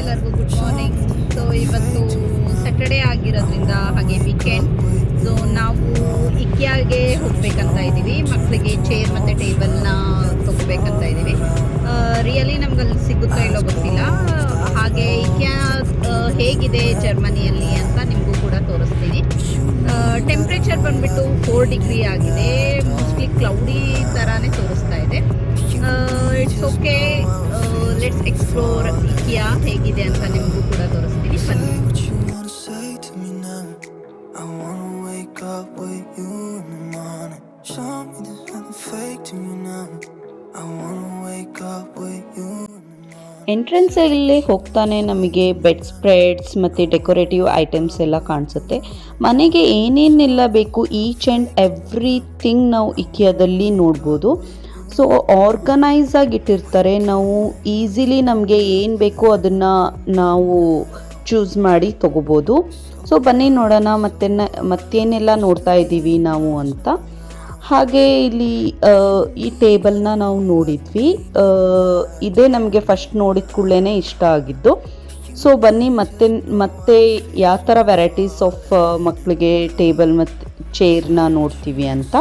ಎಲ್ಲರಿಗೂ good morning. So ಇವತ್ತು Saturday ಆಗಿರೋದ್ರಿಂದ ಹಾಗೆ ವೀಕೆಂಡ್. ಸೊ ನಾವು ಇಕ್ಯಾಗೆ ಹೋಗ್ಬೇಕಂತ ಇದ್ದೀವಿ. ಮಕ್ಕಳಿಗೆ ಚೇರ್ ಮತ್ತು ಟೇಬಲ್ನ ತೊಗೋಬೇಕಂತ ಇದ್ದೀವಿ. ರಿಯಲಿ ನಮ್ಗಲ್ಲಿ ಸಿಗುತ್ತೋ ಇಲ್ಲೋ ಗೊತ್ತಿಲ್ಲ. ಹಾಗೆ ಇಕ್ಯಾ ಹೇಗಿದೆ ಜರ್ಮನಿಯಲ್ಲಿ ಅಂತ ನಿಮಗೂ ಕೂಡ ತೋರಿಸ್ತೀನಿ. ಟೆಂಪ್ರೇಚರ್ ಬಂದುಬಿಟ್ಟು 4 ಡಿಗ್ರಿ ಆಗಿದೆ. ಮೋಸ್ಟ್ಲಿ ಕ್ಲೌಡಿ ಥರನೇ ತೋರಿಸ್ತಾ ಇದೆ. It's okay. Let's explore IKEA ಹೇಗಿದೆ ಅಂತ ನಿಮಗೂ ಕೂಡ ತೋರಿಸ್ತೀನಿ. ಬನ್ನಿ. ಎಂಟ್ರೆನ್ಸಲ್ಲಿ ಹೋಗ್ತಾನೆ ನಮಗೆ ಬೆಡ್ ಸ್ಪ್ರೆಡ್ಸ್ ಮತ್ತು ಡೆಕೋರೇಟಿವ್ ಐಟಮ್ಸ್ ಎಲ್ಲ ಕಾಣಿಸುತ್ತೆ. ಮನೆಗೆ ಏನೇನೆಲ್ಲ ಬೇಕು ಈಚ್ ಆ್ಯಂಡ್ ಎವ್ರಿಥಿಂಗ್ ನಾವು ಇಕಿಯಾದಲ್ಲಿ ನೋಡ್ಬೋದು. ಸೊ ಆರ್ಗನೈಸ್ ಆಗಿ ಇಟ್ಟಿರ್ತಾರೆ. ನಾವು ಈಸಿಲಿ ನಮಗೆ ಏನು ಬೇಕೋ ಅದನ್ನು ನಾವು ಚೂಸ್ ಮಾಡಿ ತೊಗೋಬೋದು. ಸೊ ಬನ್ನಿ ನೋಡೋಣ ಮತ್ತೇನೆಲ್ಲ ನೋಡ್ತಾ ಇದ್ದೀವಿ ನಾವು ಅಂತ. ಹಾಗೆ ಇಲ್ಲಿ ಈ ಟೇಬಲ್ನ ನಾವು ನೋಡಿದ್ವಿ. ಇದೇ ನಮಗೆ ಫಸ್ಟ್ ನೋಡಿದ ಕೂಡಲೇ ಇಷ್ಟ ಆಗಿದ್ದು. ಸೊ ಬನ್ನಿ ಮತ್ತೆ ಯಾವ ಥರ ವೆರೈಟೀಸ್ ಆಫ್ ಮಕ್ಕಳಿಗೆ ಟೇಬಲ್ ಮತ್ತು ಚೇರ್ನ ನೋಡ್ತೀವಿ ಅಂತ.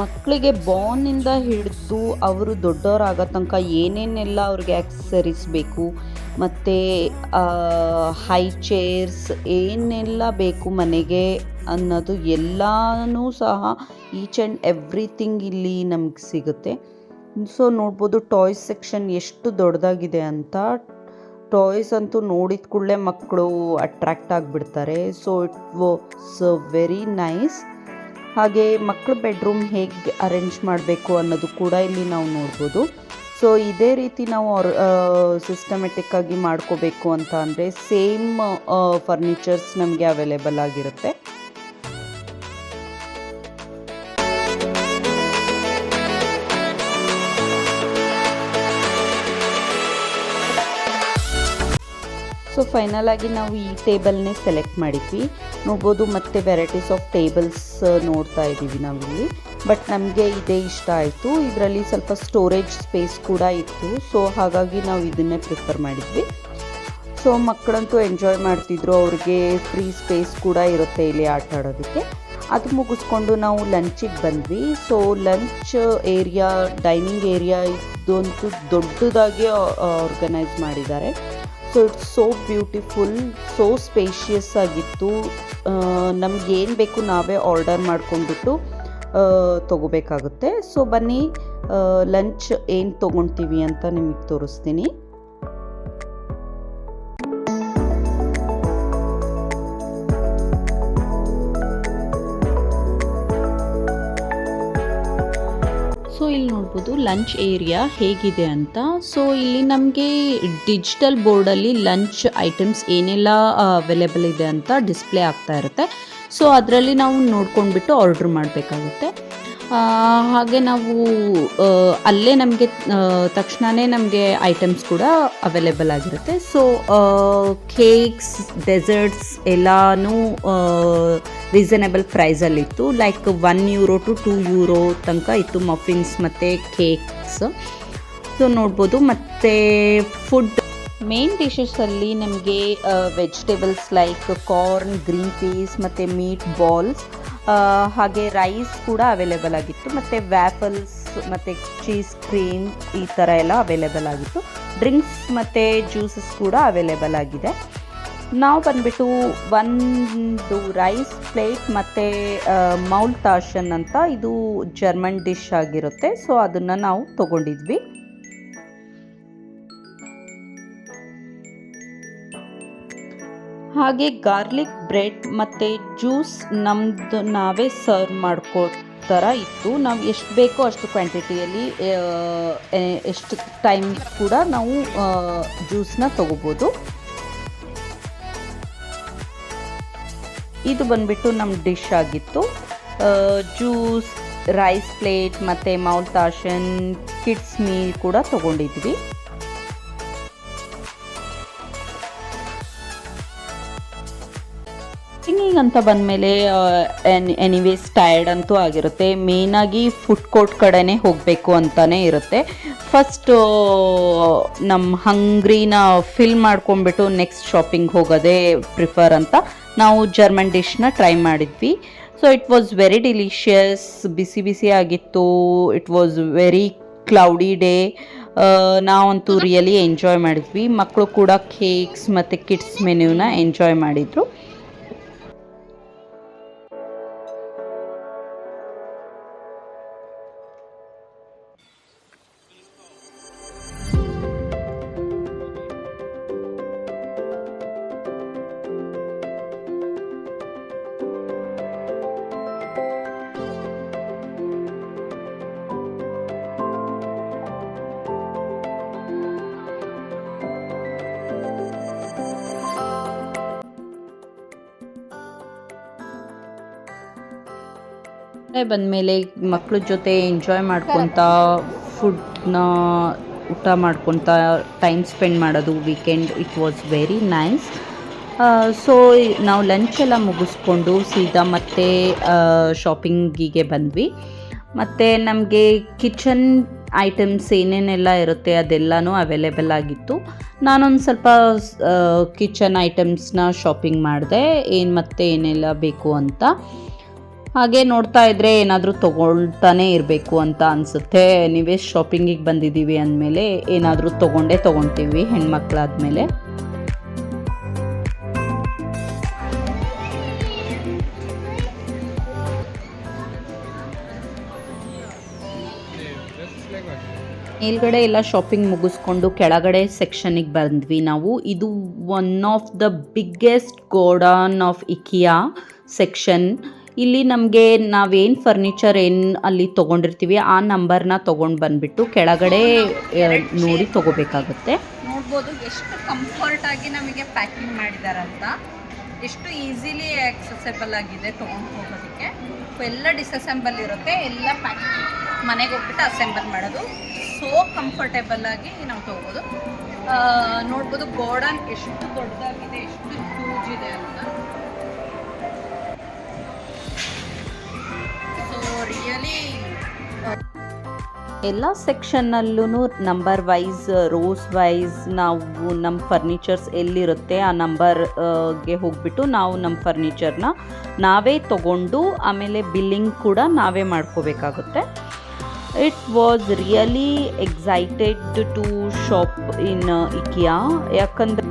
ಮಕ್ಕಳಿಗೆ ಬಾರ್ನಿಂದ ಹಿಡಿದು ಅವರು ದೊಡ್ಡವರಾಗೋ ತನಕ ಏನೇನೆಲ್ಲ ಅವ್ರಿಗೆ ಆಕ್ಸೆಸರೀಸ್ ಬೇಕು ಮತ್ತು ಹೈ ಚೇರ್ಸ್ ಏನೆಲ್ಲ ಬೇಕು ಮನೆಗೆ ಅನ್ನೋದು ಎಲ್ಲನೂ ಸಹ ಈಚ್ ಆ್ಯಂಡ್ ಎವ್ರಿಥಿಂಗ್ ಇಲ್ಲಿ ನಮ್ಗೆ ಸಿಗುತ್ತೆ. ಸೊ ನೋಡ್ಬೋದು ಟಾಯ್ಸ್ ಸೆಕ್ಷನ್ ಎಷ್ಟು ದೊಡ್ಡದಾಗಿದೆ ಅಂತ. ಟಾಯ್ಸ್ ಅಂತೂ ನೋಡಿದ ಕೂಡಲೇ ಮಕ್ಕಳು ಅಟ್ರ್ಯಾಕ್ಟ್ ಆಗಿಬಿಡ್ತಾರೆ. So it was very nice. ಹಾಗೆ ಮಕ್ಕಳ ಬೆಡ್ರೂಮ್ ಹೇಗೆ ಅರೇಂಜ್ ಮಾಡಬೇಕು ಅನ್ನೋದು ಕೂಡ ಇಲ್ಲಿ ನಾವು ನೋಡ್ಬೋದು. ಸೊ ಇದೇ ರೀತಿ ನಾವು ಸಿಸ್ಟಮೆಟಿಕ್ಕಾಗಿ ಮಾಡ್ಕೋಬೇಕು ಅಂತ ಅಂದರೆ ಸೇಮ್ ಫರ್ನಿಚರ್ಸ್ ನಮಗೆ ಅವೈಲೇಬಲ್ ಆಗಿರುತ್ತೆ. ಸೊ ಫೈನಲ್ ಆಗಿ ನಾವು ಈ ಟೇಬಲ್ನೇ ಸೆಲೆಕ್ಟ್ ಮಾಡಿದ್ವಿ. ನೋಡ್ಬೋದು ಮತ್ತೆ ವೆರೈಟೀಸ್ ಆಫ್ ಟೇಬಲ್ಸ್ ನೋಡ್ತಾ ಇದ್ದೀವಿ ನಾವಿಲ್ಲಿ. ಬಟ್ ನಮಗೆ ಇದೇ ಇಷ್ಟ ಆಯಿತು. ಇದರಲ್ಲಿ ಸ್ವಲ್ಪ ಸ್ಟೋರೇಜ್ ಸ್ಪೇಸ್ ಕೂಡ ಇತ್ತು. ಸೊ ಹಾಗಾಗಿ ನಾವು ಇದನ್ನೇ ಪ್ರಿಫರ್ ಮಾಡಿದ್ವಿ. ಸೊ ಮಕ್ಕಳಂತೂ ಎಂಜಾಯ್ ಮಾಡ್ತಿದ್ರು. ಅವ್ರಿಗೆ ಫ್ರೀ ಸ್ಪೇಸ್ ಕೂಡ ಇರುತ್ತೆ ಇಲ್ಲಿ ಆಟ ಆಡೋದಕ್ಕೆ. ಅದು ಮುಗಿಸ್ಕೊಂಡು ನಾವು ಲಂಚಿಗೆ ಬಂದ್ವಿ. So lunch area, dining area ಇದಂತೂ ದೊಡ್ಡದಾಗಿ ಆರ್ಗನೈಸ್ ಮಾಡಿದ್ದಾರೆ. So it's so beautiful, so spacious ಆಗಿತ್ತು. ನಮಗೇನು ಬೇಕು ನಾವೇ ಆರ್ಡರ್ ಮಾಡ್ಕೊಂಡ್ಬಿಟ್ಟು ತೊಗೋಬೇಕಾಗುತ್ತೆ. ಸೊ ಬನ್ನಿ ಲಂಚ್ ಏನು ತೊಗೊಳ್ತೀವಿ ಅಂತ ನಿಮಗೆ ತೋರಿಸ್ತೀನಿ. ಸೊ ಇಲ್ಲಿ ನೋಡ್ಬೋದು ಲಂಚ್ ಏರಿಯಾ ಹೇಗಿದೆ ಅಂತ. ಸೊ ಇಲ್ಲಿ ನಮಗೆ ಡಿಜಿಟಲ್ ಬೋರ್ಡಲ್ಲಿ ಲಂಚ್ ಐಟಮ್ಸ್ ಏನೆಲ್ಲ ಅವೈಲೇಬಲ್ ಇದೆ ಅಂತ ಡಿಸ್ಪ್ಲೇ ಆಗ್ತಾ ಇರುತ್ತೆ. ಸೊ ಅದರಲ್ಲಿ ನಾವು ನೋಡ್ಕೊಂಡ್ಬಿಟ್ಟು ಆರ್ಡ್ರ್ ಮಾಡಬೇಕಾಗುತ್ತೆ. ಹಾಗೆ ನಾವು ಅಲ್ಲೇ ನಮಗೆ ತಕ್ಷಣವೇ ನಮಗೆ ಐಟಮ್ಸ್ ಕೂಡ ಅವೈಲೇಬಲ್ ಆಗಿರುತ್ತೆ. ಸೊ ಕೇಕ್ಸ್, ಡೆಸರ್ಟ್ಸ್ ಎಲ್ಲನೂ ರೀಸನೇಬಲ್ ಪ್ರೈಸಲ್ಲಿತ್ತು. ಲೈಕ್ €1 to €2 ತನಕ ಇತ್ತು ಮಫಿನ್ಸ್ ಮತ್ತು ಕೇಕ್ಸ್. ಸೊ ನೋಡ್ಬೋದು. ಮತ್ತು ಫುಡ್ ಮೇನ್ ಡಿಶಸಲ್ಲಿ ನಮಗೆ vegetables like corn, green piece ಮತ್ತು ಮೀಟ್ ಬಾಲ್ಸ್, ಹಾಗೆ ರೈಸ್ ಕೂಡ ಅವೈಲೇಬಲ್ ಆಗಿತ್ತು. ಮತ್ತು ವ್ಯಾಫಲ್ಸ್ ಮತ್ತು ಚೀಸ್ ಕ್ರೀಮ್ ಈ ಥರ ಎಲ್ಲ ಅವೈಲೇಬಲ್ ಆಗಿತ್ತು. ಡ್ರಿಂಕ್ಸ್ ಮತ್ತು ಜ್ಯೂಸಸ್ ಕೂಡ ಅವೈಲೇಬಲ್ ಆಗಿದೆ. ನಾವು ಬಂದುಬಿಟ್ಟು ಒಂದು ರೈಸ್ ಪ್ಲೇಟ್ ಮತ್ತು ಮೌಲ್ತಾಷನ್ ಅಂತ, ಇದು ಜರ್ಮನ್ ಡಿಶ್ ಆಗಿರುತ್ತೆ. ಸೊ ಅದನ್ನು ನಾವು ತೊಗೊಂಡಿದ್ವಿ. ಹಾಗೆ ಗಾರ್ಲಿಕ್ ಬ್ರೆಡ್ ಮತ್ತು ಜ್ಯೂಸ್ ನಮ್ಮದು ನಾವೇ ಸರ್ವ್ ಮಾಡ್ಕೋ ಥರ ಇತ್ತು. ನಾವು ಎಷ್ಟು ಬೇಕೋ ಅಷ್ಟು ಕ್ವಾಂಟಿಟಿಯಲ್ಲಿ ಎಷ್ಟು ಟೈಮ್ ಕೂಡ ನಾವು ಜ್ಯೂಸನ್ನ ತೊಗೋಬೋದು. ಇದು ಬಂದುಬಿಟ್ಟು ನಮ್ಮ ಡಿಶ್ ಆಗಿತ್ತು. ಜ್ಯೂಸ್, ರೈಸ್ ಪ್ಲೇಟ್ ಮತ್ತು ಮೌಲ್ತಾಷನ್, ಕಿಡ್ಸ್ ಮೀಲ್ ಕೂಡ ತೊಗೊಂಡಿದ್ವಿ. ಶಾಪಿಂಗ್ ಅಂತ ಬಂದಮೇಲೆ ಎನಿವೇಸ್ ಟಯರ್ಡ್ ಅಂತೂ ಆಗಿರುತ್ತೆ. ಮೇಯ್ನಾಗಿ ಫುಡ್ ಕೋರ್ಟ್ ಕಡೆನೇ ಹೋಗಬೇಕು ಅಂತಲೇ ಇರುತ್ತೆ. ಫಸ್ಟು ನಮ್ಮ ಹಂಗ್ರಿನ ಫಿಲ್ ಮಾಡ್ಕೊಂಡ್ಬಿಟ್ಟು ನೆಕ್ಸ್ಟ್ ಶಾಪಿಂಗ್ ಹೋಗೋದೇ ಪ್ರಿಫರ್ ಅಂತ ನಾವು ಜರ್ಮನ್ ಡಿಶ್ನ ಟ್ರೈ ಮಾಡಿದ್ವಿ. So it was very delicious, ಬಿಸಿ ಬಿಸಿ ಆಗಿತ್ತು. It was very cloudy day. ನಾವಂತೂ ರಿಯಲಿ ಎಂಜಾಯ್ ಮಾಡಿದ್ವಿ. ಮಕ್ಕಳು ಕೂಡ ಕೇಕ್ಸ್ ಮತ್ತು ಕಿಡ್ಸ್ ಮೆನ್ಯೂನ ಎಂಜಾಯ್ ಮಾಡಿದರು. ಬಂದಮೇಲೆ ಮಕ್ಕಳ ಜೊತೆ ಎಂಜಾಯ್ ಮಾಡ್ಕೊತ ಫುಡ್ನ ಊಟ ಮಾಡ್ಕೊತ ಟೈಮ್ ಸ್ಪೆಂಡ್ ಮಾಡೋದು weekend. It was very nice. So ನಾವು ಲಂಚ್ ಎಲ್ಲ ಮುಗಿಸ್ಕೊಂಡು ಸೀದಾ ಮತ್ತೆ ಶಾಪಿಂಗಿಗೆ ಬಂದ್ವಿ. ಮತ್ತು ನಮಗೆ ಕಿಚನ್ ಐಟಮ್ಸ್ ಏನೇನೆಲ್ಲ ಇರುತ್ತೆ ಅದೆಲ್ಲನೂ ಅವೈಲೇಬಲ್ ಆಗಿತ್ತು. ನಾನೊಂದು ಸ್ವಲ್ಪ ಕಿಚನ್ ಐಟಮ್ಸ್ನ ಶಾಪಿಂಗ್ ಮಾಡಿದೆ, ಮತ್ತು ಏನೆಲ್ಲ ಬೇಕು ಅಂತ. ಹಾಗೆ ನೋಡ್ತಾ ಇದ್ದರೆ ಏನಾದರೂ ತೊಗೊಳ್ತಾನೆ ಇರಬೇಕು ಅಂತ ಅನಿಸುತ್ತೆ. ನೀವೇ ಶಾಪಿಂಗಿಗೆ ಬಂದಿದ್ದೀವಿ ಅಂದಮೇಲೆ ಏನಾದರೂ ತೊಗೊಳ್ತೀವಿ ಹೆಣ್ಮಕ್ಳಾದ್ಮೇಲೆ. ಮೇಲ್ಗಡೆ ಎಲ್ಲ ಶಾಪಿಂಗ್ ಮುಗಿಸ್ಕೊಂಡು ಕೆಳಗಡೆ ಸೆಕ್ಷನಿಗೆ ಬಂದ್ವಿ ನಾವು. ಇದು one of the biggest godown of IKEA section. ಇಲ್ಲಿ ನಮಗೆ ನಾವೇನು ಫರ್ನಿಚರ್ ಏನು ಅಲ್ಲಿ ತೊಗೊಂಡಿರ್ತೀವಿ ಆ ನಂಬರ್ನ ತೊಗೊಂಡು ಬಂದುಬಿಟ್ಟು ಕೆಳಗಡೆ ನೋಡಿ ತೊಗೋಬೇಕಾಗುತ್ತೆ. ನೋಡ್ಬೋದು ಎಷ್ಟು ಕಂಫರ್ಟಾಗಿ ನಮಗೆ ಪ್ಯಾಕಿಂಗ್ ಮಾಡಿದಾರಂತ, ಎಷ್ಟು ಈಸಿಲಿ ಆಕ್ಸೆಸಬಲ್ ಆಗಿದೆ ತೊಗೊಂಡು ಹೋಗೋದಕ್ಕೆ. ಎಲ್ಲ ಡಿಸಸೆಂಬಲ್ ಇರುತ್ತೆ, ಎಲ್ಲ ಪ್ಯಾಕಿಂಗ್ ಮನೆಗೆ ಹೋಗ್ಬಿಟ್ಟು ಅಸೆಂಬಲ್ ಮಾಡೋದು. ಸೋ ಕಂಫರ್ಟೇಬಲ್ ಆಗಿ ನಾವು ತೊಗೋಬೋದು. ನೋಡ್ಬೋದು ಗೋಡನ್ ಎಷ್ಟು ದೊಡ್ಡದಾಗಿದೆ, ಎಷ್ಟು ಹ್ಯೂಜ್ ಇದೆ ಅಂತ. ಸೊ ರಿಯಲಿ ಎಲ್ಲ ಸೆಕ್ಷನ್ನಲ್ಲೂ ನಂಬರ್ ವೈಸ್, ರೋಸ್ ವೈಸ್ ನಾವು ನಮ್ಮ ಫರ್ನಿಚರ್ಸ್ ಎಲ್ಲಿರುತ್ತೆ ಆ ನಂಬರ್ಗೆ ಹೋಗ್ಬಿಟ್ಟು ನಾವು ನಮ್ಮ ಫರ್ನಿಚರ್ನ ನಾವೇ ತಗೊಂಡು ಆಮೇಲೆ ಬಿಲ್ಲಿಂಗ್ ಕೂಡ ನಾವೇ ಮಾಡ್ಕೋಬೇಕಾಗುತ್ತೆ. It was really excited to shop in IKEA. ಯಾಕಂದರೆ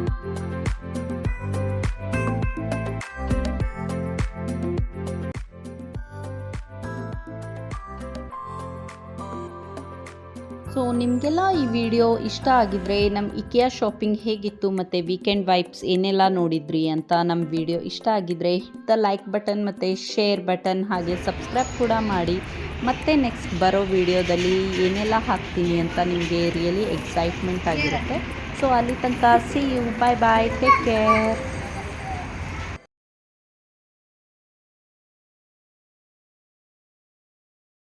ಸೊ ನಿಮಗೆಲ್ಲ ಈ ವಿಡಿಯೋ ಇಷ್ಟ ಆಗಿದ್ರೆ ನಮ್ಮ ಇಕಿಯಾ ಶಾಪಿಂಗ್ ಹೇಗಿತ್ತು ಮತ್ತು ವೀಕೆಂಡ್ ವೈಬ್ಸ್ ಏನೆಲ್ಲ ನೋಡಿದ್ರಿ ಅಂತ ನಮ್ಮ ವಿಡಿಯೋ ಇಷ್ಟ ಆಗಿದ್ರೆ ದ ಲೈಕ್ ಬಟನ್ ಮತ್ತು ಶೇರ್ ಬಟನ್ ಹಾಗೆ ಸಬ್ಸ್ಕ್ರೈಬ್ ಕೂಡ ಮಾಡಿ. ಮತ್ತೆ ನೆಕ್ಸ್ಟ್ ಬರೋ ವಿಡಿಯೋದಲ್ಲಿ ಏನೆಲ್ಲ ಹಾಕ್ತೀನಿ ಅಂತ ನಿಮಗೆ ರಿಯಲಿ ಎಕ್ಸೈಟ್ಮೆಂಟ್ ಆಗಿರುತ್ತೆ. ಸೊ ಅಲ್ಲಿ ತನಕ see you, bye bye, take care.